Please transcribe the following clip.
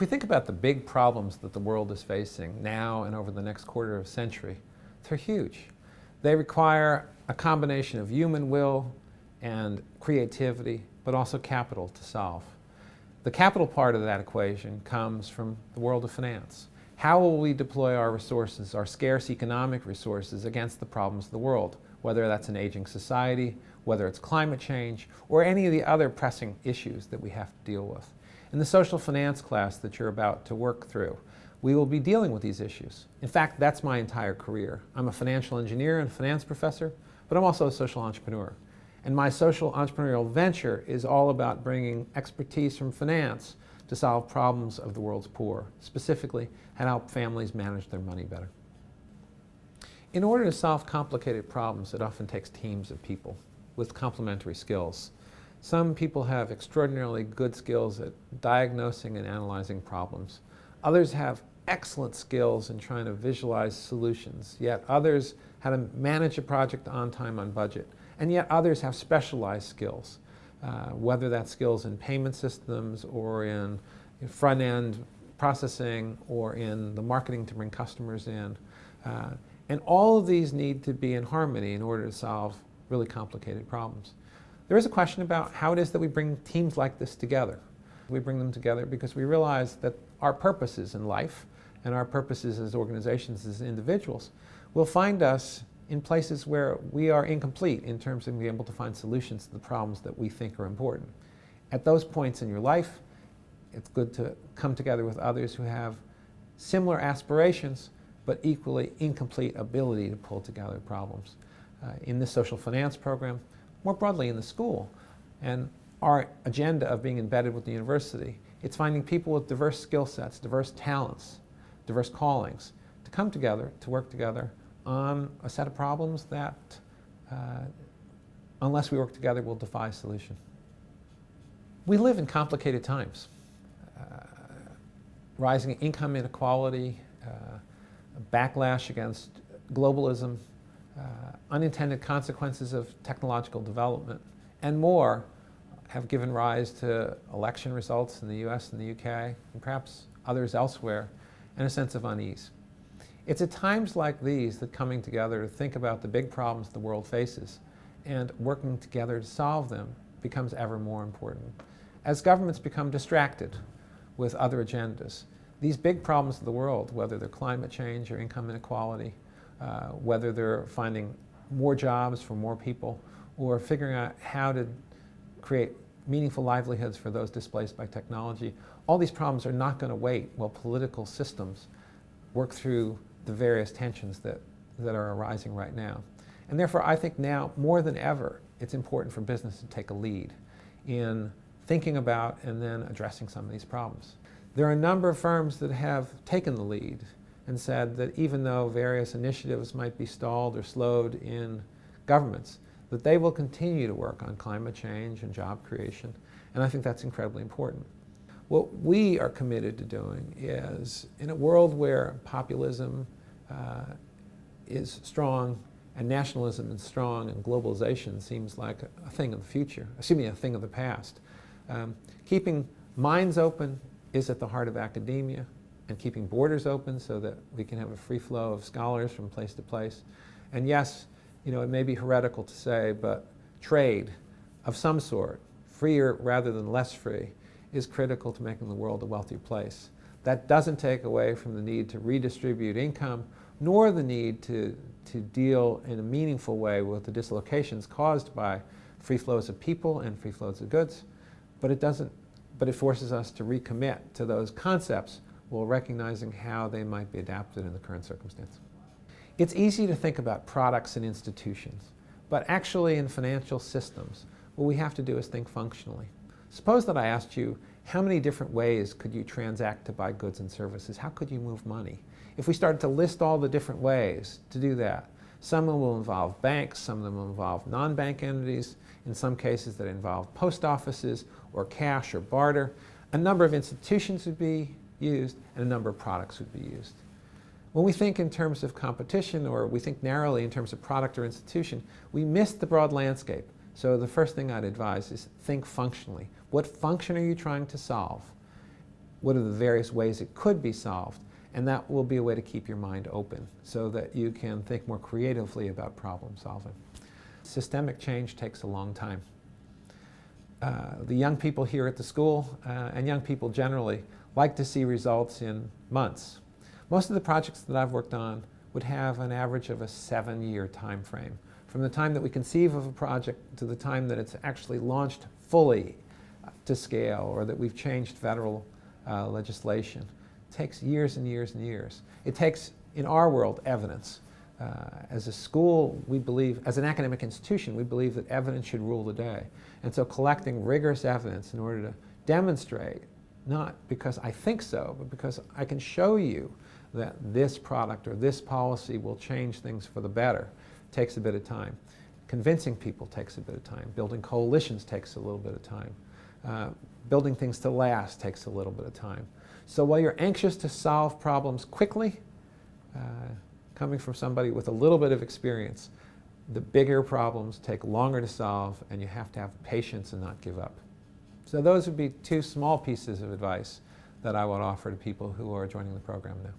we think about the big problems that the world is facing now and over the next quarter of a century, they're huge. They require a combination of human will and creativity, but also capital to solve. The capital part of that equation comes from the world of finance. How will we deploy our resources, our scarce economic resources, against the problems of the world, whether that's an aging society, whether it's climate change, or any of the other pressing issues that we have to deal with. In the social finance class that you're about to work through, we will be dealing with these issues. In fact, that's my entire career. I'm a financial engineer and finance professor, but I'm also a social entrepreneur. And my social entrepreneurial venture is all about bringing expertise from finance to solve problems of the world's poor, specifically how to help families manage their money better. In order to solve complicated problems, it often takes teams of people with complementary skills. Some people have extraordinarily good skills at diagnosing and analyzing problems. Others have excellent skills in trying to visualize solutions, yet others how to manage a project on time, on budget. And yet others have specialized skills, whether that's skills in payment systems or in front-end processing or in the marketing to bring customers in. And all of these need to be in harmony in order to solve really complicated problems. There is a question about how it is that we bring teams like this together. We bring them together because we realize that our purposes in life and our purposes as organizations, as individuals, will find us in places where we are incomplete in terms of being able to find solutions to the problems that we think are important. At those points in your life, it's good to come together with others who have similar aspirations, but equally incomplete ability to pull together problems. In this social finance program, more broadly in the school, and our agenda of being embedded with the university, it's finding people with diverse skill sets, diverse talents, diverse callings, to come together, to work together on a set of problems that, unless we work together, will defy solution. We live in complicated times. Rising income inequality, backlash against globalism, unintended consequences of technological development, and more have given rise to election results in the US and the UK, and perhaps others elsewhere, and a sense of unease. It's at times like these that coming together to think about the big problems the world faces and working together to solve them becomes ever more important. As governments become distracted with other agendas, these big problems of the world, whether they're climate change or income inequality, whether they're finding more jobs for more people, or figuring out how to create meaningful livelihoods for those displaced by technology, all these problems are not going to wait while political systems work through the various tensions that are arising right now. And therefore, I think now, more than ever, it's important for business to take a lead in thinking about and then addressing some of these problems. There are a number of firms that have taken the lead and said that even though various initiatives might be stalled or slowed in governments, that they will continue to work on climate change and job creation, and I think that's incredibly important. What we are committed to doing is, in a world where populism is strong and nationalism is strong and globalization seems like a thing of the future, a thing of the past, keeping minds open is at the heart of academia, and keeping borders open so that we can have a free flow of scholars from place to place. And yes, it may be heretical to say, but trade of some sort, freer rather than less free, is critical to making the world a wealthier place. That doesn't take away from the need to redistribute income, nor the need to deal in a meaningful way with the dislocations caused by free flows of people and free flows of goods, but it forces us to recommit to those concepts while recognizing how they might be adapted in the current circumstance. It's easy to think about products and institutions, but actually in financial systems, what we have to do is think functionally. Suppose that I asked you, how many different ways could you transact to buy goods and services? How could you move money? If we started to list all the different ways to do that, some of them will involve banks, some of them will involve non-bank entities, in some cases that involve post offices or cash or barter. A number of institutions would be used and a number of products would be used. When we think in terms of competition, or we think narrowly in terms of product or institution, we miss the broad landscape. So the first thing I'd advise is think functionally. What function are you trying to solve? what are the various ways it could be solved, and that will be a way to keep your mind open so that you can think more creatively about problem solving. Systemic change takes a long time. The young people here at the school, and young people generally, like to see results in months. Most of the projects that I've worked on would have an average of a 7-year time frame. From the time that we conceive of a project to the time that it's actually launched fully to scale, or that we've changed federal legislation. It takes years and years and years. It takes, in our world, evidence. As a school, we believe, as an academic institution, we believe that evidence should rule the day. And so collecting rigorous evidence in order to demonstrate, not because I think so, but because I can show you that this product or this policy will change things for the better, takes a bit of time. Convincing people takes a bit of time. Building coalitions takes a little bit of time. Building things to last takes a little bit of time. So while you're anxious to solve problems quickly, coming from somebody with a little bit of experience, the bigger problems take longer to solve, and you have to have patience and not give up. So those would be 2 small pieces of advice that I would offer to people who are joining the program now.